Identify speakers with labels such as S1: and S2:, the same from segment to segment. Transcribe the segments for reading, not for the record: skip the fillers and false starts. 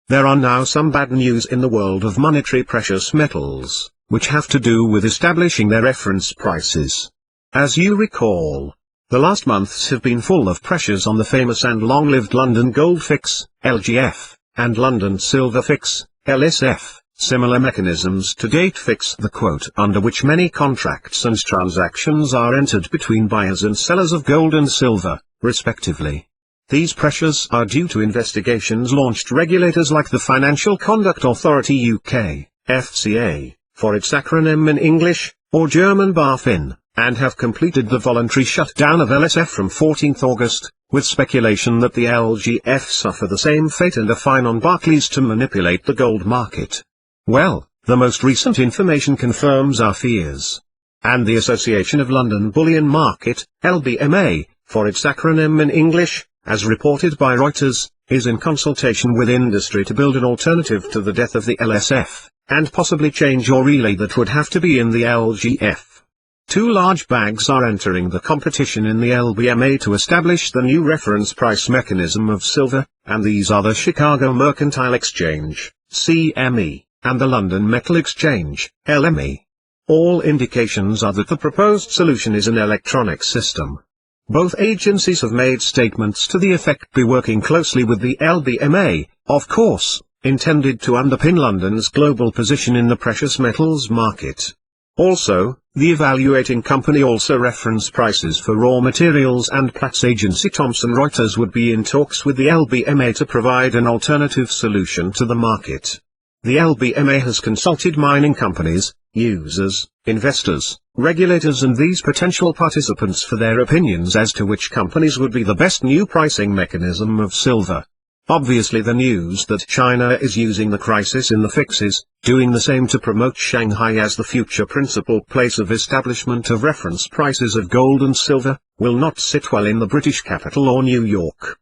S1: There are now some bad news in the world of monetary precious metals, which have to do with establishing their reference prices. As you recall, the last months have been full of pressures on the famous and long-lived London Gold Fix, LGF, and London Silver Fix, LSF. Similar mechanisms to date fix the quote under which many contracts and transactions are entered between buyers and sellers of gold and silver, respectively. These pressures are due to investigations launched regulators like the Financial Conduct Authority UK, FCA, for its acronym in English, or German BaFin, and have completed the voluntary shutdown of LSF from 14 August, with speculation that the LGF suffer the same fate and a fine on Barclays to manipulate the gold market. Well, the most recent information confirms our fears. And the Association of London Bullion Market, LBMA, for its acronym in English, as reported by Reuters, is in consultation with industry to build an alternative to the death of the LSF, and possibly change or relay that would have to be in the LGF. Two large banks are entering the competition in the LBMA to establish the new reference price mechanism of silver, and these are the Chicago Mercantile Exchange, CME, and the London Metal Exchange, LME. All indications are that the proposed solution is an electronic system. Both agencies have made statements to the effect be working closely with the LBMA, of course, intended to underpin London's global position in the precious metals market. Also, the evaluating company also reference prices for raw materials, and Platts agency Thomson Reuters would be in talks with the LBMA to provide an alternative solution to the market. The LBMA has consulted mining companies, users, investors, regulators and these potential participants for their opinions as to which companies would be the best new pricing mechanism of silver. Obviously the news that China is using the crisis in the fixes, doing the same to promote Shanghai as the future principal place of establishment of reference prices of gold and silver, will not sit well in the British capital or New York.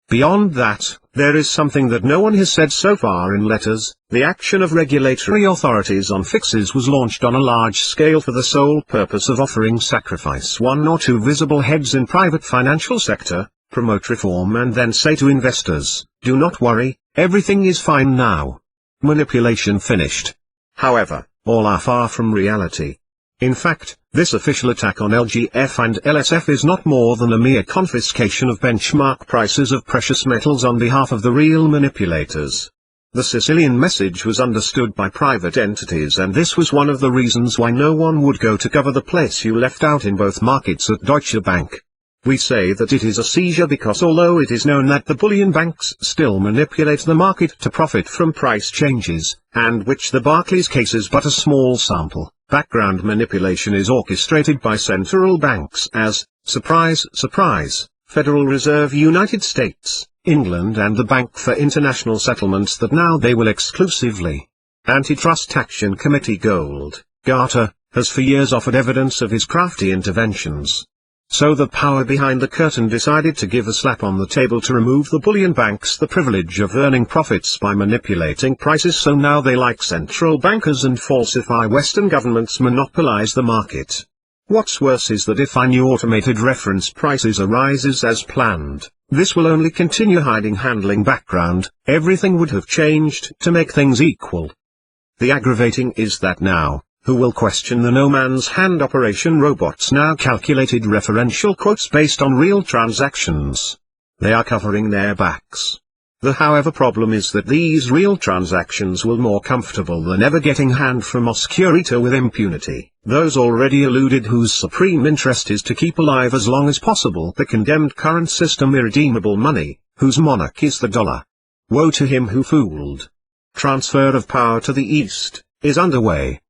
S1: Beyond that, there is something that no one has said so far in letters. The action of regulatory authorities on fixes was launched on a large scale for the sole purpose of offering sacrifice one or two visible heads in private financial sector, promote reform and then say to investors, do not worry, everything is fine now. Manipulation finished. However, all are far from reality. In fact, this official attack on LGF and LSF is not more than a mere confiscation of benchmark prices of precious metals on behalf of the real manipulators. The Sicilian message was understood by private entities, and this was one of the reasons why no one would go to cover the place you left out in both markets at Deutsche Bank. We say that it is a seizure because although it is known that the bullion banks still manipulate the market to profit from price changes, and which the Barclays case is but a small sample, background manipulation is orchestrated by central banks as, surprise, surprise, Federal Reserve United States, England and the Bank for International Settlements that now they will exclusively. Antitrust Action Committee Gold, Garter, has for years offered evidence of his crafty interventions. So the power behind the curtain decided to give a slap on the table to remove the bullion banks the privilege of earning profits by manipulating prices, so now they, like central bankers and falsify Western governments, monopolize the market. What's worse is that if a new automated reference prices arises as planned, this will only continue handling background, everything would have changed to make things equal. The aggravating is that now, who will question the no man's hand operation robots now calculated referential quotes based on real transactions? They are covering their backs. The however problem is that these real transactions will more comfortable than ever getting hand from Oscurito with impunity, those already eluded whose supreme interest is to keep alive as long as possible the condemned current system irredeemable money, whose monarch is the dollar. Woe to him who fooled. Transfer of power to the East is underway.